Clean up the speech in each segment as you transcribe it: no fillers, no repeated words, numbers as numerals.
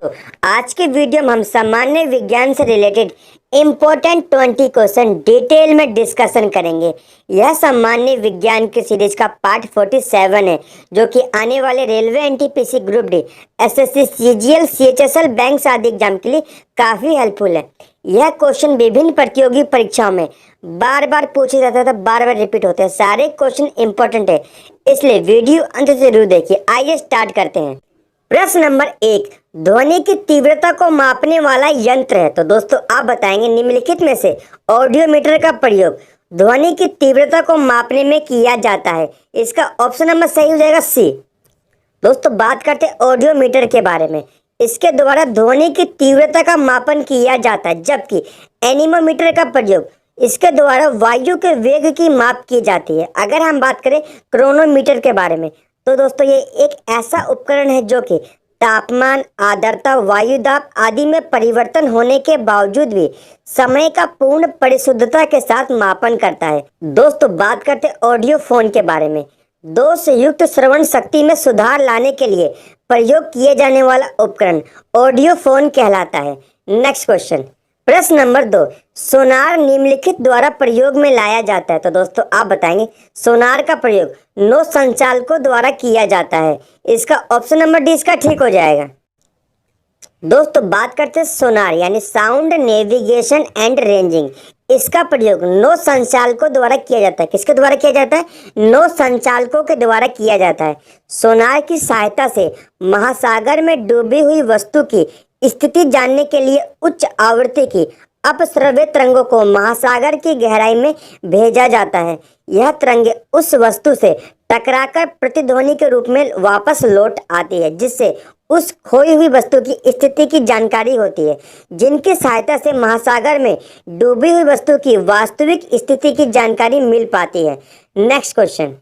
तो आज के वीडियो में हम सामान्य विज्ञान से रिलेटेड इम्पोर्टेंट 20 क्वेश्चन डिटेल में डिस्कशन करेंगे। यह सामान्य विज्ञान की सीरीज का पार्ट 47 है, जो कि आने वाले railway, NTPC, group D, SSC, CGL, CHSL, bank आदि एग्जाम के लिए काफी हेल्पफुल है। यह क्वेश्चन विभिन्न प्रतियोगी परीक्षाओं में बार बार पूछे जाता था, बार बार रिपीट होते हैं। सारे क्वेश्चन इंपॉर्टेंट है, इसलिए वीडियो अंत से जरूर देखिए। आइए स्टार्ट करते हैं। प्रश्न नंबर 1, ध्वनि की तीव्रता को मापने वाला यंत्र है। तो दोस्तों आप बताएंगे निम्नलिखित में से ऑडियोमीटर का प्रयोग ध्वनि की तीव्रता को मापने में किया जाता है। इसका ऑप्शन नंबर सही हो जाएगा सी। दोस्तों बात करते हैं ऑडियोमीटर के बारे में। इसके द्वारा ध्वनि की तीव्रता का मापन किया जाता है, जबकि एनीमोमीटर का प्रयोग इसके द्वारा वायु के वेग की माप की जाती है। अगर हम बात करें क्रोनोमीटर के बारे में, तो दोस्तों ये एक ऐसा उपकरण है जो कि तापमान, आर्द्रता, वायु दाब आदि में परिवर्तन होने के बावजूद भी समय का पूर्ण परिशुद्धता के साथ मापन करता है। दोस्तों बात करते हैं ऑडियो फोन के बारे में। दोष युक्त श्रवण शक्ति में सुधार लाने के लिए प्रयोग किए जाने वाला उपकरण ऑडियो फोन कहलाता है। नेक्स्ट क्वेश्चन, प्रश्न नंबर 2, सोनार निम्नलिखित द्वारा प्रयोग में लाया जाता है। तो दोस्तों आप बताएंगे सोनार का प्रयोग नौ संचालकों द्वारा किया जाता है। इसका ऑप्शन नंबर डी इसका ठीक हो जाएगा। दोस्तों बात करते हैं सोनार यानी साउंड नेविगेशन एंड रेंजिंग। इसका प्रयोग नौ संचालकों द्वारा किया जाता है। किसके द्वारा किया जाता है? नौ संचालकों के द्वारा किया जाता है। सोनार की सहायता से महासागर में डूबी हुई वस्तु की स्थिति जानने के लिए उच्च आवृत्ति की अपश्रव्य तरंगों को महासागर की गहराई में भेजा जाता है। यह तरंगे उस वस्तु से टकराकर प्रतिध्वनि के रूप में वापस लौट आती है, जिससे उस खोई हुई वस्तु की स्थिति की जानकारी होती है, जिनकी सहायता से महासागर में डूबी हुई वस्तु की वास्तविक स्थिति की जानकारी मिल पाती है। नेक्स्ट क्वेश्चन,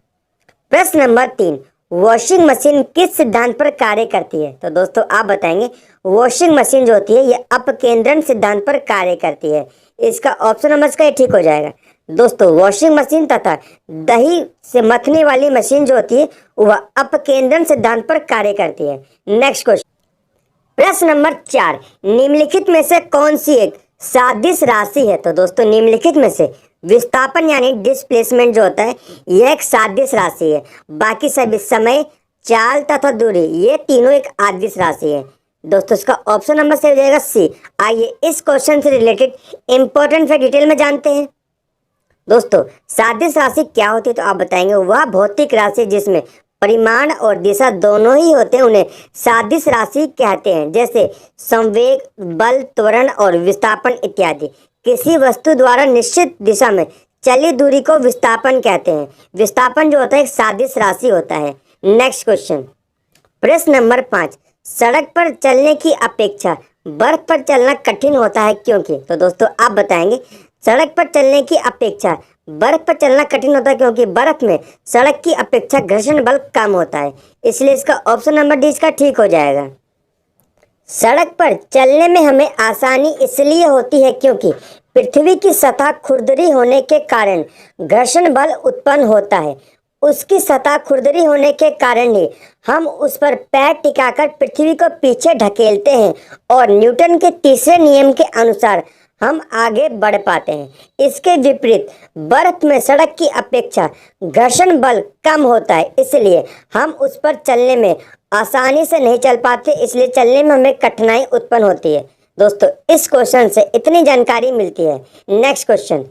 प्रश्न नंबर 3, वॉशिंग मशीन किस सिद्धांत पर कार्य करती है? तो दोस्तों आप बताएंगे वॉशिंग मशीन जो होती है ये अपकेंद्रण सिद्धांत पर कार्य करती है। इसका ऑप्शन नंबर इसका ठीक हो जाएगा। दोस्तों वॉशिंग मशीन तथा दही से मथने वाली मशीन जो होती है वह अपकेंद्रण सिद्धांत पर कार्य करती है। नेक्स्ट क्वेश्चन, प्रश्न नंबर 4, निम्नलिखित में से कौन सी एक सादिश राशि है? तो दोस्तों निम्नलिखित में से विस्थापन यानी डिस्प्लेसमेंट जो होता है यह एक सादिश राशि है। बाकी सभी समय, चाल तथा दूरी ये तीनों एक आदिश राशि है। दोस्तों इसका ऑप्शन नंबर सही हो जाएगा सी। आइए इस क्वेश्चन से रिलेटेड इंपॉर्टेंट फैक्ट डिटेल में जानते हैं। दोस्तों सादिश राशि क्या होती है? तो आप बताएंगे वह भौतिक राशि जिसमें परिमाण और दिशा दोनों ही होते हैं उन्हें सादिश राशि कहते हैं, जैसे संवेग, बल, त्वरण और विस्थापन इत्यादि। किसी वस्तु द्वारा निश्चित दिशा में चली दूरी को विस्थापन कहते हैं। विस्थापन जो होता है एक सादिश राशि होता है। नेक्स्ट क्वेश्चन, प्रश्न नंबर 5, सड़क पर चलने की अपेक्षा बर्फ पर चलना कठिन होता है क्योंकि? तो दोस्तों आप बताएंगे सड़क पर चलने की अपेक्षा बर्फ पर चलना कठिन होता है क्योंकि बर्फ में सड़क की अपेक्षा घर्षण बल कम होता है। इसलिए इसका ऑप्शन नंबर डी इसका ठीक हो जाएगा। सड़क पर चलने में हमें आसानी इसलिए होती है क्योंकि पृथ्वी की सतह खुरदरी होने के कारण घर्षण बल उत्पन्न होता है। उसकी सतह खुरदरी होने के कारण ही हम उस पर पैर टिकाकर पृथ्वी को पीछे ढकेलते हैं और न्यूटन के तीसरे नियम के अनुसार हम आगे बढ़ पाते हैं। इसके विपरीत बर्फ में सड़क की अपेक्षा घर्षण बल कम होता है, इसलिए हम उस पर चलने में आसानी से नहीं चल पाते, इसलिए चलने में हमें कठिनाई उत्पन्न होती है। दोस्तों इस क्वेश्चन से इतनी जानकारी मिलती है। नेक्स्ट क्वेश्चन,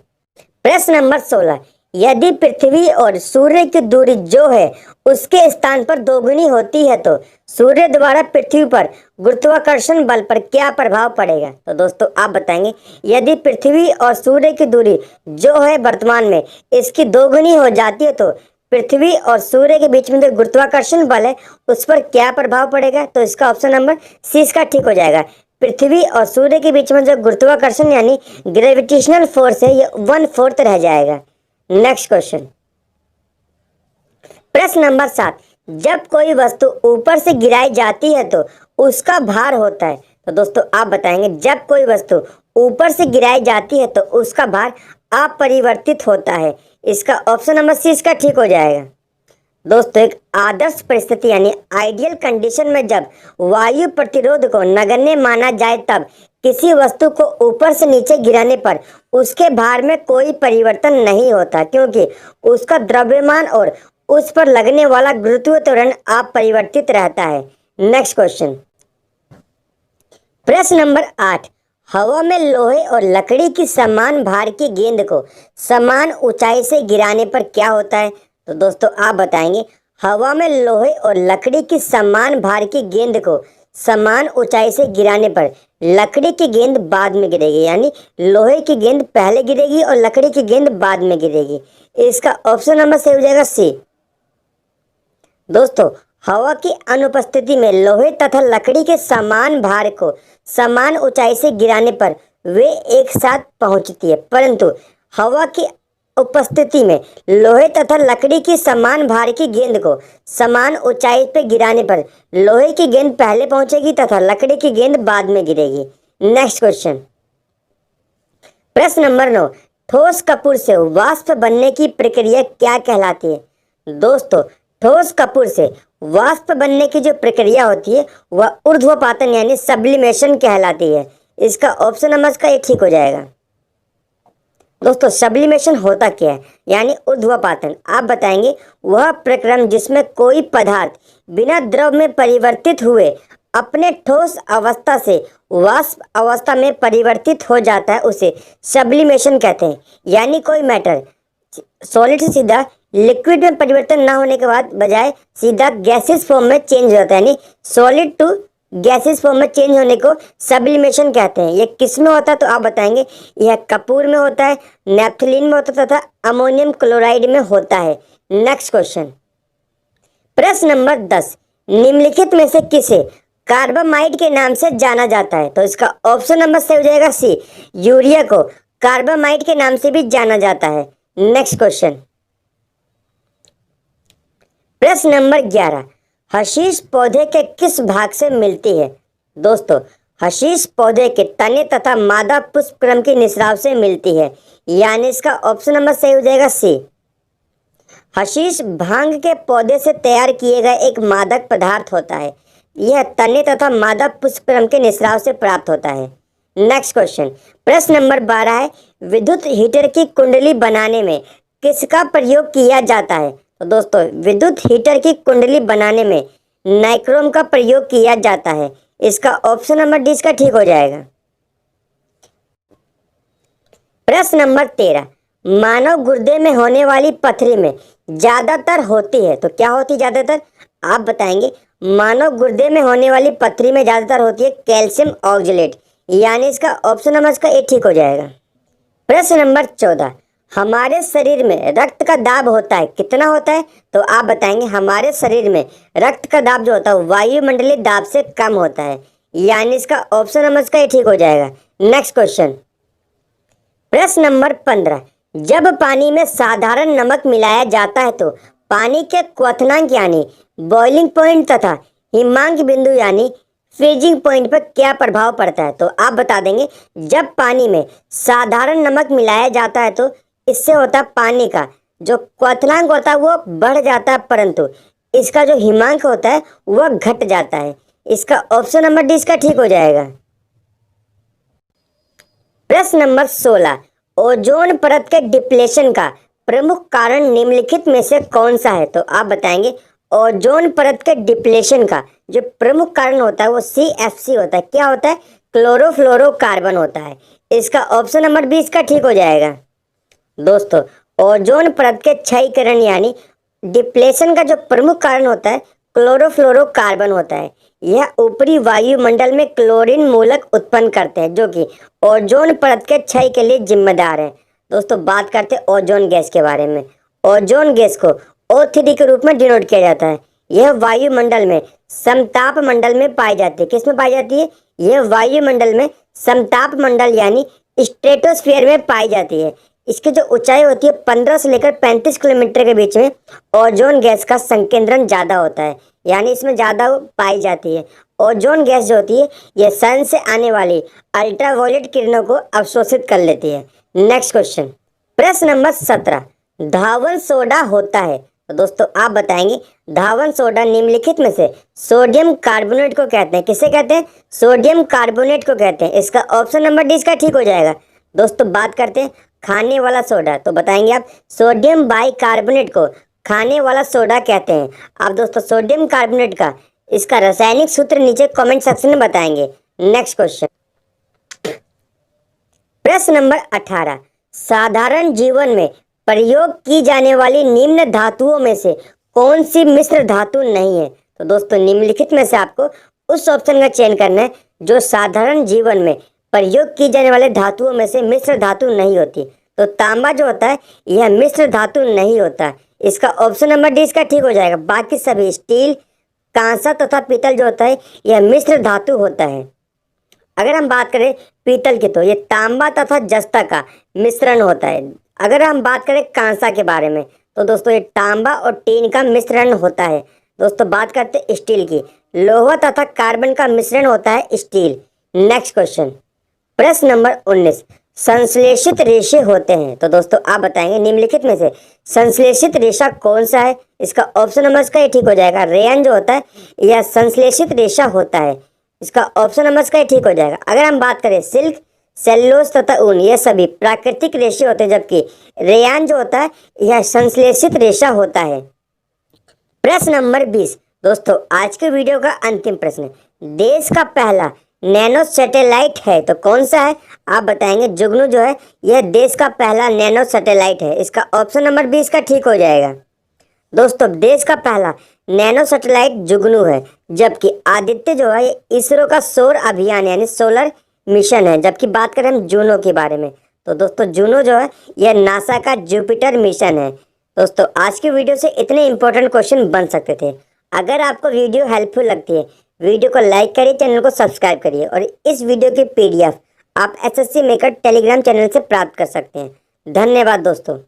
प्रश्न नंबर 16, यदि पृथ्वी और सूर्य की दूरी जो है उसके स्थान पर दोगुनी होती है तो सूर्य द्वारा पृथ्वी पर गुरुत्वाकर्षण बल पर क्या प्रभाव पड़ेगा? तो दोस्तों आप बताएंगे यदि पृथ्वी और सूर्य की दूरी जो है वर्तमान में इसकी दोगुनी हो जाती है तो पृथ्वी और सूर्य के बीच में जो गुरुत्वाकर्षण बल है उस पर क्या प्रभाव पड़ेगा? तो इसका ऑप्शन नंबर सी इसका ठीक हो जाएगा। पृथ्वी और सूर्य के बीच में जो गुरुत्वाकर्षण यानी ग्रेविटेशनल फोर्स है ये 1/4 रह जाएगा। नेक्स्ट क्वेश्चन, प्रश्न नंबर 7, जब कोई वस्तु ऊपर से गिराई जाती है तो उसका भार होता है। तो दोस्तों आप बताएंगे जब कोई वस्तु ऊपर से गिराई जाती है तो उसका भार अपरिवर्तित होता है। इसका ऑप्शन नंबर सी इसका ठीक हो जाएगा। दोस्तों एक आदर्श परिस्थिति यानी आइडियल कंडीशन में जब वायु प्रतिरोध को नगण्य माना जाए तब किसी वस्तु को ऊपर से नीचे गिराने पर उसके भार में कोई परिवर्तन नहीं होता, क्योंकि उसका द्रव्यमान और उस पर लगने वाला गुरुत्वीय त्वरण अपरिवर्तित रहता है। नेक्स्ट क्वेश्चन, प्रश्न नंबर 8, हवा में लोहे और लकड़ी की समान भार की गेंद को समान ऊंचाई से गिराने पर क्या होता है? तो दोस्तों आप बताएंगे, हवा में लोहे और लकड़ी की समान भार की गेंद को समान ऊंचाई से गिराने पर लकड़ी की गेंद बाद में गिरेगी, यानी लोहे की गेंद पहले गिरेगी और लकड़ी की गेंद बाद में गिरेगी। इसका ऑप्शन नंबर सही हो जाएगा सी। दोस्तों हवा की अनुपस्थिति में लोहे तथा लकड़ी के समान भार को समान ऊंचाई से गिराने पर वे एक साथ पहुंचती है, परंतु हवा की उपस्थिति में लोहे तथा लकड़ी की समान भार की गेंद को समान ऊंचाई पर गिराने पर लोहे की गेंद पहले पहुंचेगी तथा लकड़ी की गेंद बाद में गिरेगी। नेक्स्ट क्वेश्चन, प्रश्न नंबर 9, ठोस कपूर से वाष्प बनने की प्रक्रिया क्या कहलाती है? दोस्तों ठोस कपूर से वाष्प बनने की जो प्रक्रिया होती है वह ऊर्ध्वपातन यानी सब्लिमेशन कहलाती है। इसका ऑप्शन नंबर का ये ठीक हो जाएगा। दोस्तों सब्लिमेशन होता क्या है, यानी ऊर्ध्वपातन आप बताएंगे वह प्रक्रम जिसमें कोई पदार्थ बिना द्रव में परिवर्तित हुए अपने ठोस अवस्था से वाष्प अवस्था में परिवर्तित हो जाता है, उसे सब्लिमेशन कहते हैं। यानी कोई मैटर सॉलिड से सीधा लिक्विड में परिवर्तन ना होने के बाद बजाय सीधा गैसेस फॉर्म में चेंज हो जाता है, यानी सॉलिड टू गैसेस फॉर्म में चेंज होने को सब्लिमेशन कहते हैं। ये किस में होता है तो आप बताएंगे, यह कपूर में होता है, नेफ्थलीन में होता है तथा अमोनियम क्लोराइड में होता है। नेक्स्ट क्वेश्चन, प्रश्न नंबर 10, निम्नलिखित में से किसे कार्बामाइड के नाम से जाना जाता है? तो इसका ऑप्शन नंबर सही हो जाएगा सी, यूरिया को कार्बामाइड के नाम से भी जाना जाता है। नेक्स्ट क्वेश्चन, प्रश्न नंबर 11, हशीश पौधे के किस भाग से मिलती है? दोस्तों हशीश पौधे के तने तथा मादा पुष्पक्रम के निस्राव से मिलती है, यानी इसका ऑप्शन नंबर सही हो जाएगा सी। हशीश भांग के पौधे से तैयार किए गए एक मादक पदार्थ होता है, यह तने तथा मादा पुष्पक्रम के निस्राव से प्राप्त होता है। नेक्स्ट क्वेश्चन, प्रश्न नंबर 12 है, विद्युत हीटर की कुंडली बनाने में किसका प्रयोग किया जाता है? तो दोस्तों विद्युत हीटर की कुंडली बनाने में नाइक्रोम का प्रयोग किया जाता है। इसका ऑप्शन नंबर डी इसका ठीक हो जाएगा। प्रश्न नंबर 13, मानव गुर्दे में होने वाली पथरी में ज्यादातर होती है, तो क्या होती है ज्यादातर? आप बताएंगे, मानव गुर्दे में होने वाली पथरी में ज्यादातर होती है कैल्शियम ऑक्जेलेट, यानी इसका ऑप्शन नंबर इसका ए ठीक हो जाएगा। प्रश्न नंबर 14, हमारे शरीर में रक्त का दाब होता है, कितना होता है? तो आप बताएंगे, हमारे शरीर में रक्त का दाब जो होता है वायुमंडलीय दाब से कम होता है, यानी इसका ऑप्शन नंबर इसका ठीक हो जाएगा। नेक्स्ट क्वेश्चन, प्रश्न नंबर 15, जब पानी में साधारण नमक मिलाया जाता है तो पानी के क्वथनांक यानी बॉइलिंग पॉइंट तथा हिमांक बिंदु यानी फ्रीजिंग पॉइंट पर क्या प्रभाव पड़ता है? तो आप बता देंगे, जब पानी में साधारण नमक मिलाया जाता है तो इससे होता है पानी का जो क्वथनांक होता है वो बढ़ जाता है, परंतु इसका जो हिमांक होता है वह घट जाता है। इसका ऑप्शन नंबर डी इसका ठीक हो जाएगा। प्रश्न नंबर 16, ओजोन परत के डिप्लेशन का प्रमुख कारण निम्नलिखित में से कौन सा है? तो आप बताएंगे, ओजोन परत के डिप्लेशन का जो प्रमुख कारण होता है वो CFC होता है। क्या होता है? क्लोरोफ्लोरोकार्बन होता है। इसका ऑप्शन नंबर बी इसका ठीक हो जाएगा। दोस्तों ओजोन परत के क्षयीकरण यानी डिप्लेशन का जो प्रमुख कारण होता है क्लोरोफ्लोरोकार्बन होता है। यह ऊपरी वायुमंडल में क्लोरीन मूलक उत्पन्न करते हैं जो कि ओजोन परत के क्षय के लिए जिम्मेदार है। दोस्तों बात करते हैं ओजोन गैस के बारे में। ओजोन गैस को O3 के रूप में डिनोट किया जाता है। यह वायुमंडल में समताप मंडल में पाई जाती है। किस में पाई जाती है? यह वायुमंडल में समताप मंडल यानी स्ट्रेटोस्फीयर में पाई जाती है। इसकी जो ऊंचाई होती है 15 से लेकर 35 किलोमीटर के बीच में ओजोन गैस का संकेंद्रण ज़्यादा होता है, यानी इसमें ज़्यादा पाई जाती है। ओजोन गैस जो होती है यह सन से आने वाली अल्ट्रावायलेट किरणों को अवशोषित कर लेती है। नेक्स्ट क्वेश्चन, प्रश्न नंबर 17, धावन सोडा होता है। तो दोस्तों आप बताएंगे धावन सोडा निम्नलिखित में से सोडियम कार्बोनेट को कहते हैं। किसे कहते हैं? सोडियम कार्बोनेट को कहते हैं। इसका ऑप्शन नंबर डी इसका ठीक हो जाएगा। दोस्तों बात करते हैं खाने वाला सोडा, तो बताएंगे आप सोडियम बाइकार्बोनेट को खाने वाला सोडा कहते हैं। आप दोस्तों सोडियम कार्बोनेट का इसका रासायनिक सूत्र नीचे कमेंट सेक्शन में बताएंगे। नेक्स्ट क्वेश्चन, प्रश्न नंबर 18, साधारण जीवन में प्रयोग की जाने वाली निम्न धातुओं में से कौन सी मिश्र धातु नहीं है? तो दोस्तों निम्नलिखित में से आपको उस ऑप्शन का चयन करना है जो साधारण जीवन में प्रयोग की जाने वाले धातुओं में से मिश्र धातु नहीं होती। तो तांबा जो होता है यह मिश्र धातु नहीं होता। इसका ऑप्शन नंबर डी इसका ठीक हो जाएगा। बाकी सभी स्टील, कांसा तथा पीतल जो होता है यह मिश्र धातु होता है। अगर हम बात करें पीतल की तो ये तांबा तथा जस्ता का मिश्रण होता है। अगर हम बात करें कांसा के बारे में तो दोस्तों ये तांबा और टीन का मिश्रण होता है। दोस्तों बात करते हैं स्टील की, लोहा तथा कार्बन का मिश्रण होता है स्टील। नेक्स्ट क्वेश्चन, प्रश्न नंबर 19, संश्लेषित रेशे होते हैं। तो दोस्तों आप बताएंगे निम्नलिखित में से संश्लेषित रेशा कौन सा है? इसका ऑप्शन नंबर इसका ये ठीक हो जाएगा। रेयन जो होता है यह संश्लेषित रेशा होता है। इसका ऑप्शन नंबर इसका ये ठीक हो जाएगा। अगर हम बात करें सिल्क, सेल्यूलोज तथा ऊन ये सभी प्राकृतिक रेशे होते हैं, जबकि रेयान जो होता है यह संश्लेषित रेशा होता है। प्रश्न नंबर 20, दोस्तों आज के वीडियो का अंतिम प्रश्न, देश का पहला नैनो सैटेलाइट है तो कौन सा है? आप बताएंगे जुगनू जो है यह देश का पहला नैनो सैटेलाइट है। इसका ऑप्शन नंबर 20 का ठीक हो जाएगा। दोस्तों देश का पहला नैनो सैटेलाइट जुगनू है, जबकि आदित्य जो है इसरो का सौर अभियान यानी सोलर मिशन है। जबकि बात करें हम जूनो के बारे में तो दोस्तों जूनो जो है यह नासा का जुपिटर मिशन है। दोस्तों आज की वीडियो से इतने इंपॉर्टेंट क्वेश्चन बन सकते थे। अगर आपको वीडियो हेल्पफुल लगती है वीडियो को लाइक करिए, चैनल को सब्सक्राइब करिए और इस वीडियो की PDF आप SSC मेकर टेलीग्राम चैनल से प्राप्त कर सकते हैं। धन्यवाद दोस्तों।